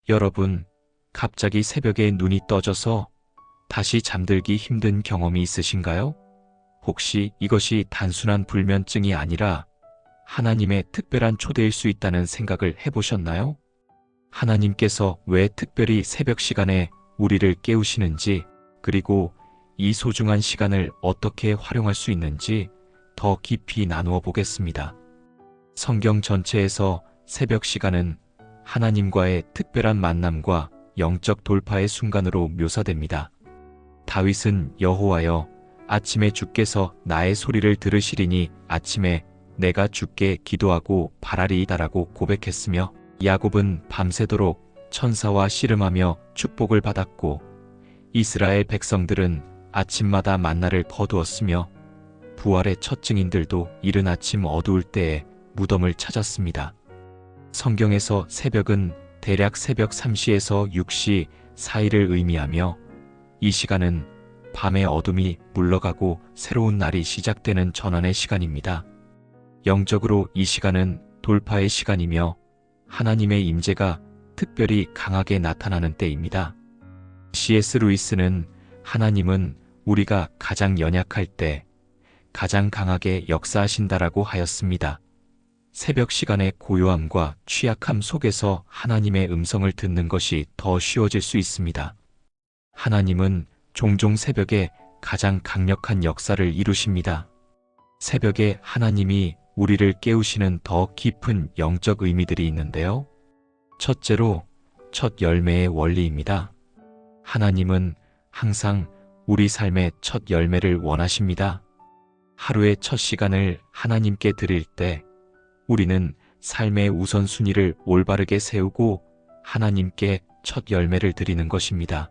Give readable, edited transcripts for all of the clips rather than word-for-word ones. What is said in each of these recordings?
여러분, 갑자기 새벽에 눈이 떠져서 다시 잠들기 힘든 경험이 있으신가요? 혹시 이것이 단순한 불면증이 아니라 하나님의 특별한 초대일 수 있다는 생각을 해보셨나요? 하나님께서 왜 특별히 새벽 시간에 우리를 깨우시는지, 그리고 이 소중한 시간을 어떻게 활용할 수 있는지 더 깊이 나누어 보겠습니다. 성경 전체에서 새벽 시간은 하나님과의 특별한 만남과 영적 돌파의 순간으로 묘사됩니다. 다윗은 여호와여, 아침에 주께서 나의 소리를 들으시리니 아침에 내가 주께 기도하고 바라리이다라고 고백했으며, 야곱은 밤새도록 천사와 씨름하며 축복을 받았고, 이스라엘 백성들은 아침마다 만나를 거두었으며, 부활의 첫 증인들도 이른 아침 어두울 때에 무덤을 찾았습니다. 성경에서 새벽은 대략 새벽 3시에서 6시 사이를 의미하며, 이 시간은 밤의 어둠이 물러가고 새로운 날이 시작되는 전환의 시간입니다. 영적으로 이 시간은 돌파의 시간이며 하나님의 임재가 특별히 강하게 나타나는 때입니다. C.S. 루이스는 하나님은 우리가 가장 연약할 때 가장 강하게 역사하신다라고 하였습니다. 새벽 시간의 고요함과 취약함 속에서 하나님의 음성을 듣는 것이 더 쉬워질 수 있습니다. 하나님은 종종 새벽에 가장 강력한 역사를 이루십니다. 새벽에 하나님이 우리를 깨우시는 더 깊은 영적 의미들이 있는데요. 첫째로, 첫 열매의 원리입니다. 하나님은 항상 우리 삶의 첫 열매를 원하십니다. 하루의 첫 시간을 하나님께 드릴 때 우리는 삶의 우선순위를 올바르게 세우고 하나님께 첫 열매를 드리는 것입니다.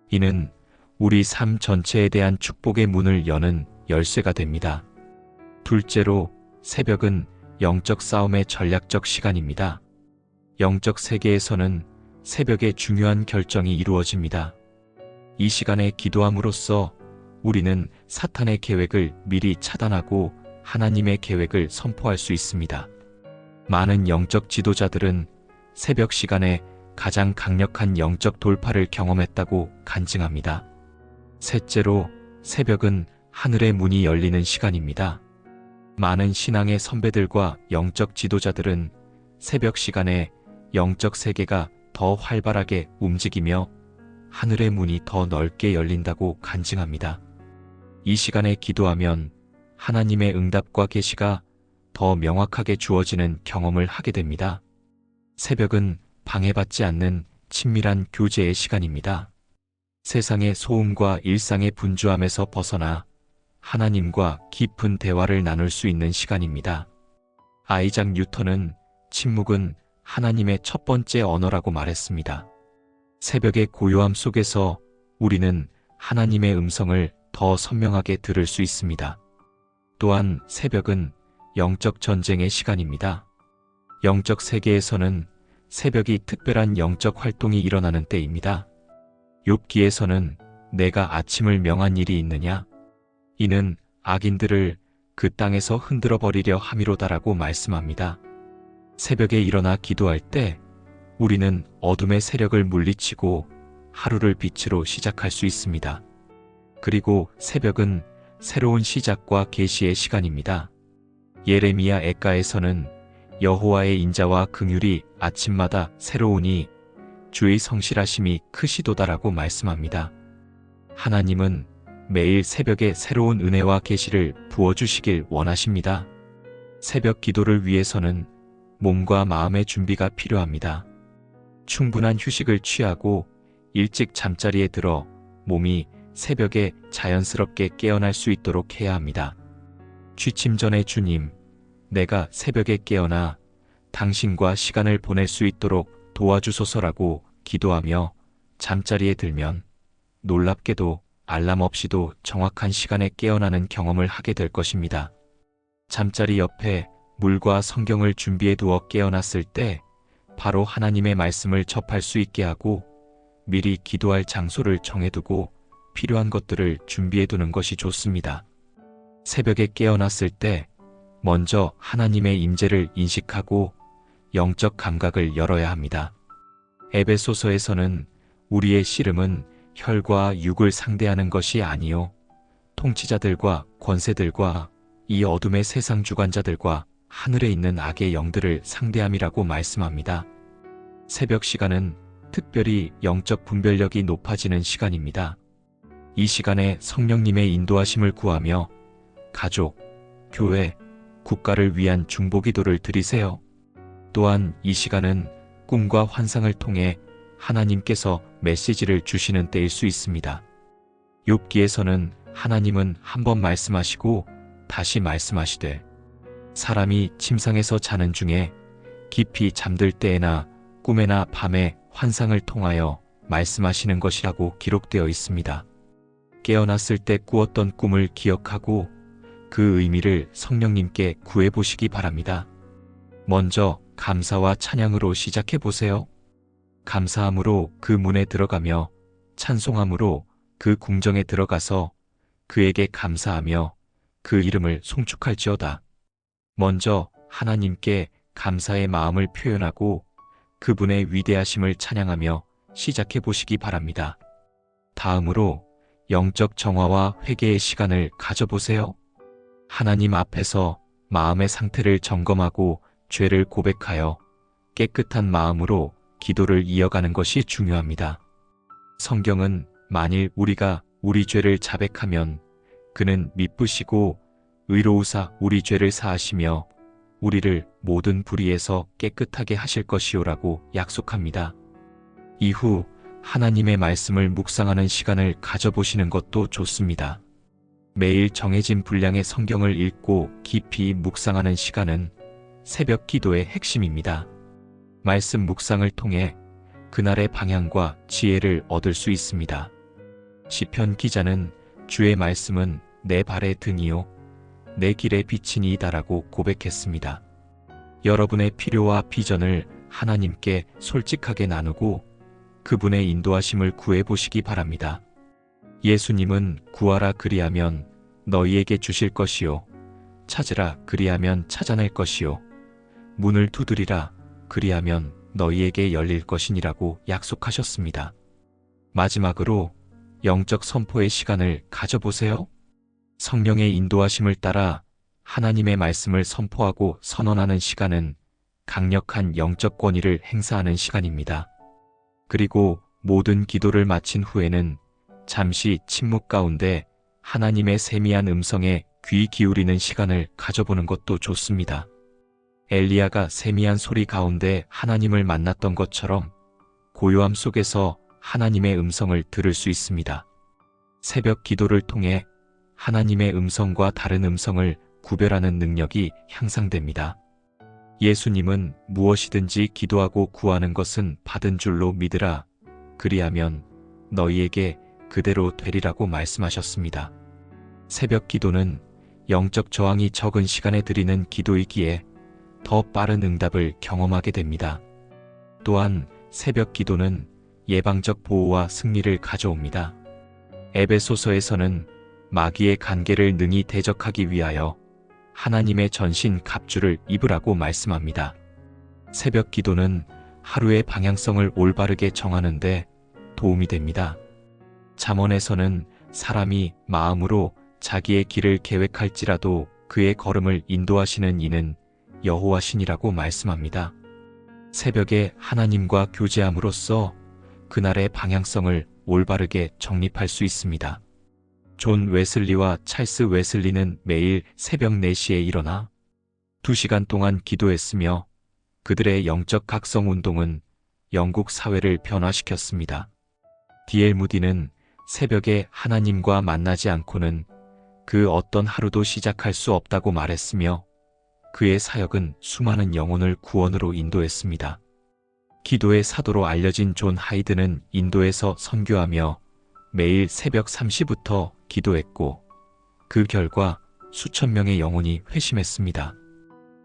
이는 우리 삶 전체에 대한 축복의 문을 여는 열쇠가 됩니다. 둘째로, 새벽은 영적 싸움의 전략적 시간입니다. 영적 세계에서는 새벽에 중요한 결정이 이루어집니다. 이 시간에 기도함으로써 우리는 사탄의 계획을 미리 차단하고 하나님의 계획을 선포할 수 있습니다. 많은 영적 지도자들은 새벽 시간에 가장 강력한 영적 돌파를 경험했다고 간증합니다. 셋째로, 새벽은 하늘의 문이 열리는 시간입니다. 많은 신앙의 선배들과 영적 지도자들은 새벽 시간에 영적 세계가 더 활발하게 움직이며 하늘의 문이 더 넓게 열린다고 간증합니다. 이 시간에 기도하면 하나님의 응답과 계시가 더 명확하게 주어지는 경험을 하게 됩니다. 새벽은 방해받지 않는 친밀한 교제의 시간입니다. 세상의 소음과 일상의 분주함에서 벗어나 하나님과 깊은 대화를 나눌 수 있는 시간입니다. 아이작 뉴턴은 침묵은 하나님의 첫 번째 언어라고 말했습니다. 새벽의 고요함 속에서 우리는 하나님의 음성을 더 선명하게 들을 수 있습니다. 또한 새벽은 영적 전쟁의 시간입니다. 영적 세계에서는 새벽이 특별한 영적 활동이 일어나는 때입니다. 욥기에서는 내가 아침을 명한 일이 있느냐? 이는 악인들을 그 땅에서 흔들어 버리려 함이로다라고 말씀합니다. 새벽에 일어나 기도할 때 우리는 어둠의 세력을 물리치고 하루를 빛으로 시작할 수 있습니다. 그리고 새벽은 새로운 시작과 계시의 시간입니다. 예레미야 애가에서는 여호와의 인자와 긍휼이 아침마다 새로우니 주의 성실하심이 크시도다라고 말씀합니다. 하나님은 매일 새벽에 새로운 은혜와 계시를 부어주시길 원하십니다. 새벽 기도를 위해서는 몸과 마음의 준비가 필요합니다. 충분한 휴식을 취하고 일찍 잠자리에 들어 몸이 새벽에 자연스럽게 깨어날 수 있도록 해야 합니다. 취침 전에 주님, 내가 새벽에 깨어나 당신과 시간을 보낼 수 있도록 도와주소서라고 기도하며 잠자리에 들면 놀랍게도 알람 없이도 정확한 시간에 깨어나는 경험을 하게 될 것입니다. 잠자리 옆에 물과 성경을 준비해 두어 깨어났을 때 바로 하나님의 말씀을 접할 수 있게 하고 미리 기도할 장소를 정해두고 필요한 것들을 준비해 두는 것이 좋습니다. 새벽에 깨어났을 때 먼저 하나님의 임재를 인식하고 영적 감각을 열어야 합니다. 에베소서에서는 우리의 씨름은 혈과 육을 상대하는 것이 아니요 통치자들과 권세들과 이 어둠의 세상 주관자들과 하늘에 있는 악의 영들을 상대함이라고 말씀합니다. 새벽 시간은 특별히 영적 분별력이 높아지는 시간입니다. 이 시간에 성령님의 인도하심을 구하며 가족, 교회, 국가를 위한 중보기도를 드리세요. 또한 이 시간은 꿈과 환상을 통해 하나님께서 메시지를 주시는 때일 수 있습니다. 욥기에서는 하나님은 한 번 말씀하시고 다시 말씀하시되 사람이 침상에서 자는 중에 깊이 잠들 때에나 꿈에나 밤에 환상을 통하여 말씀하시는 것이라고 기록되어 있습니다. 깨어났을 때 꾸었던 꿈을 기억하고 그 의미를 성령님께 구해보시기 바랍니다. 먼저 감사와 찬양으로 시작해 보세요. 감사함으로 그 문에 들어가며 찬송함으로 그 궁정에 들어가서 그에게 감사하며 그 이름을 송축할지어다. 먼저 하나님께 감사의 마음을 표현하고 그분의 위대하심을 찬양하며 시작해 보시기 바랍니다. 다음으로 영적 정화와 회개의 시간을 가져보세요. 하나님 앞에서 마음의 상태를 점검하고 죄를 고백하여 깨끗한 마음으로 기도를 이어가는 것이 중요합니다. 성경은 만일 우리가 우리 죄를 자백하면 그는 미쁘시고 의로우사 우리 죄를 사하시며 우리를 모든 불의에서 깨끗하게 하실 것이오라고 약속합니다. 이후 하나님의 말씀을 묵상하는 시간을 가져보시는 것도 좋습니다. 매일 정해진 분량의 성경을 읽고 깊이 묵상하는 시간은 새벽 기도의 핵심입니다. 말씀 묵상을 통해 그날의 방향과 지혜를 얻을 수 있습니다. 시편 기자는 주의 말씀은 내 발의 등이요 내 길의 빛이니이다라고 고백했습니다. 여러분의 필요와 비전을 하나님께 솔직하게 나누고 그분의 인도하심을 구해보시기 바랍니다. 예수님은 구하라 그리하면 너희에게 주실 것이요 찾으라 그리하면 찾아낼 것이요 문을 두드리라 그리하면 너희에게 열릴 것이니라고 약속하셨습니다. 마지막으로 영적 선포의 시간을 가져보세요. 성령의 인도하심을 따라 하나님의 말씀을 선포하고 선언하는 시간은 강력한 영적 권위를 행사하는 시간입니다. 그리고 모든 기도를 마친 후에는 잠시 침묵 가운데 하나님의 세미한 음성에 귀 기울이는 시간을 가져보는 것도 좋습니다. 엘리야가 세미한 소리 가운데 하나님을 만났던 것처럼 고요함 속에서 하나님의 음성을 들을 수 있습니다. 새벽 기도를 통해 하나님의 음성과 다른 음성을 구별하는 능력이 향상됩니다. 예수님은 무엇이든지 기도하고 구하는 것은 받은 줄로 믿으라. 그리하면 너희에게 그대로 되리라고 말씀하셨습니다. 새벽 기도는 영적 저항이 적은 시간에 드리는 기도이기에 더 빠른 응답을 경험하게 됩니다. 또한 새벽 기도는 예방적 보호와 승리를 가져옵니다. 에베소서에서는 마귀의 간계를 능히 대적하기 위하여 하나님의 전신 갑주를 입으라고 말씀합니다. 새벽 기도는 하루의 방향성을 올바르게 정하는데 도움이 됩니다. 잠언에서는 사람이 마음으로 자기의 길을 계획할지라도 그의 걸음을 인도하시는 이는 여호와시니라고 말씀합니다. 새벽에 하나님과 교제함으로써 그날의 방향성을 올바르게 정립할 수 있습니다. 존 웨슬리와 찰스 웨슬리는 매일 새벽 4시에 일어나 2시간 동안 기도했으며 그들의 영적 각성 운동은 영국 사회를 변화시켰습니다. D.L. 무디는 새벽에 하나님과 만나지 않고는 그 어떤 하루도 시작할 수 없다고 말했으며 그의 사역은 수많은 영혼을 구원으로 인도했습니다. 기도의 사도로 알려진 존 하이드는 인도에서 선교하며 매일 새벽 3시부터 기도했고 그 결과 수천 명의 영혼이 회심했습니다.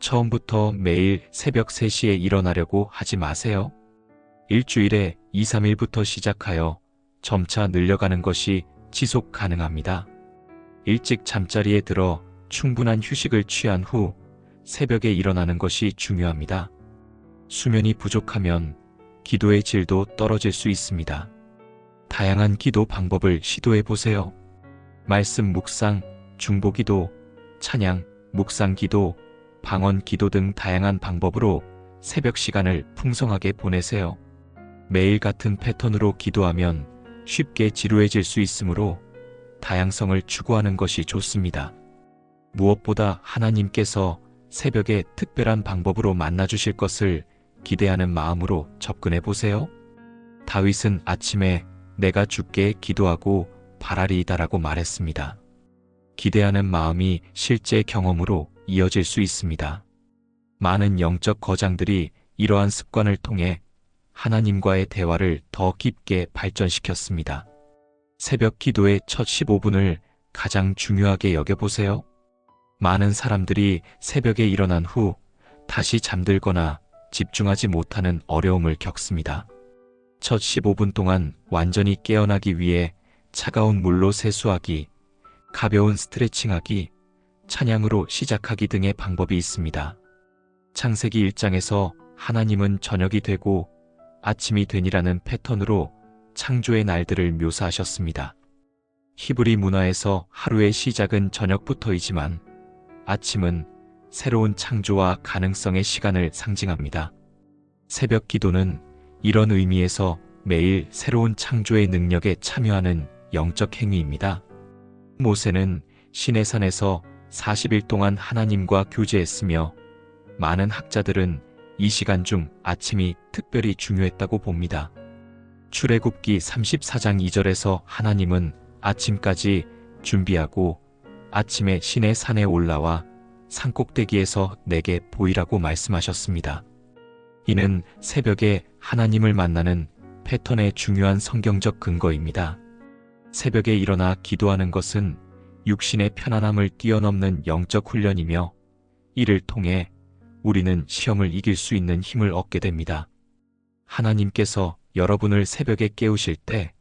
처음부터 매일 새벽 3시에 일어나려고 하지 마세요. 일주일에 2, 3일부터 시작하여 점차 늘려가는 것이 지속 가능합니다. 일찍 잠자리에 들어 충분한 휴식을 취한 후 새벽에 일어나는 것이 중요합니다. 수면이 부족하면 기도의 질도 떨어질 수 있습니다. 다양한 기도 방법을 시도해 보세요. 말씀 묵상, 중보기도, 찬양, 묵상기도, 방언기도 등 다양한 방법으로 새벽 시간을 풍성하게 보내세요. 매일 같은 패턴으로 기도하면 쉽게 지루해질 수 있으므로 다양성을 추구하는 것이 좋습니다. 무엇보다 하나님께서 새벽에 특별한 방법으로 만나주실 것을 기대하는 마음으로 접근해 보세요. 다윗은 아침에 내가 주께 기도하고 바라리이다라고 말했습니다. 기대하는 마음이 실제 경험으로 이어질 수 있습니다. 많은 영적 거장들이 이러한 습관을 통해 하나님과의 대화를 더 깊게 발전시켰습니다. 새벽 기도의 첫 15분을 가장 중요하게 여겨보세요. 많은 사람들이 새벽에 일어난 후 다시 잠들거나 집중하지 못하는 어려움을 겪습니다. 첫 15분 동안 완전히 깨어나기 위해 차가운 물로 세수하기, 가벼운 스트레칭하기, 찬양으로 시작하기 등의 방법이 있습니다. 창세기 1장에서 하나님은 저녁이 되고 아침이 되니라는 패턴으로 창조의 날들을 묘사하셨습니다. 히브리 문화에서 하루의 시작은 저녁부터이지만 아침은 새로운 창조와 가능성의 시간을 상징합니다. 새벽 기도는 이런 의미에서 매일 새로운 창조의 능력에 참여하는 영적 행위입니다. 모세는 시내산에서 40일 동안 하나님과 교제했으며 많은 학자들은 이 시간 중 아침이 특별히 중요했다고 봅니다. 출애굽기 34장 2절에서 하나님은 아침까지 준비하고 아침에 시내 산에 올라와 산꼭대기에서 내게 보이라고 말씀하셨습니다. 이는 새벽에 하나님을 만나는 패턴의 중요한 성경적 근거입니다. 새벽에 일어나 기도하는 것은 육신의 편안함을 뛰어넘는 영적 훈련이며 이를 통해 우리는 시험을 이길 수 있는 힘을 얻게 됩니다. 하나님께서 여러분을 새벽에 깨우실 때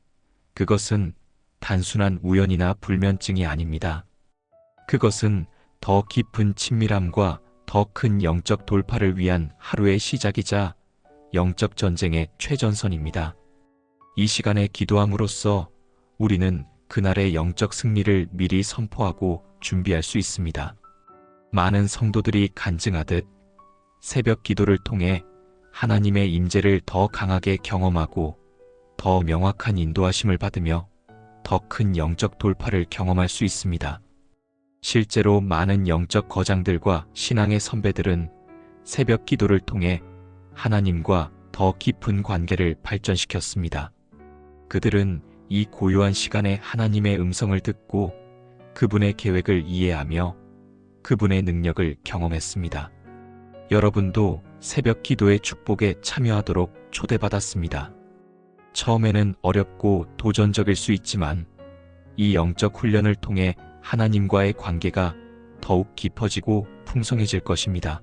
그것은 단순한 우연이나 불면증이 아닙니다. 그것은 더 깊은 친밀함과 더 큰 영적 돌파를 위한 하루의 시작이자 영적 전쟁의 최전선입니다. 이 시간에 기도함으로써 우리는 그날의 영적 승리를 미리 선포하고 준비할 수 있습니다. 많은 성도들이 간증하듯 새벽 기도를 통해 하나님의 임재를 더 강하게 경험하고 더 명확한 인도하심을 받으며 더 큰 영적 돌파를 경험할 수 있습니다. 실제로 많은 영적 거장들과 신앙의 선배들은 새벽 기도를 통해 하나님과 더 깊은 관계를 발전시켰습니다. 그들은 이 고요한 시간에 하나님의 음성을 듣고 그분의 계획을 이해하며 그분의 능력을 경험했습니다. 여러분도 새벽 기도의 축복에 참여하도록 초대받았습니다. 처음에는 어렵고 도전적일 수 있지만 이 영적 훈련을 통해 하나님과의 관계가 더욱 깊어지고 풍성해질 것입니다.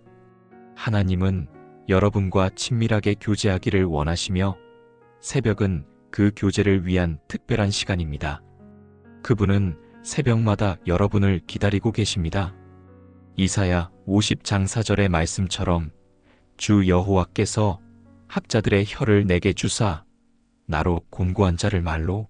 하나님은 여러분과 친밀하게 교제하기를 원하시며 새벽은 그 교제를 위한 특별한 시간입니다. 그분은 새벽마다 여러분을 기다리고 계십니다. 이사야 50장 4절의 말씀처럼 주 여호와께서 학자들의 혀를 내게 주사 나로 곤고한 자를 말로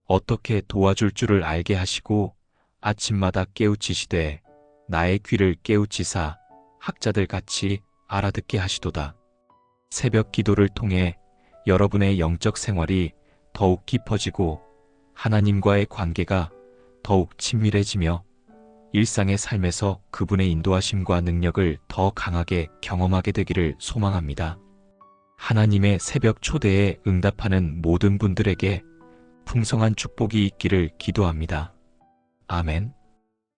어떻게 도와줄 줄을 알게 하시고 아침마다 깨우치시되 나의 귀를 깨우치사 학자들 같이 알아듣게 하시도다. 새벽 기도를 통해 여러분의 영적 생활이 더욱 깊어지고 하나님과의 관계가 더욱 친밀해지며 일상의 삶에서 그분의 인도하심과 능력을 더 강하게 경험하게 되기를 소망합니다. 하나님의 새벽 초대에 응답하는 모든 분들에게 풍성한 축복이 있기를 기도합니다. 아멘.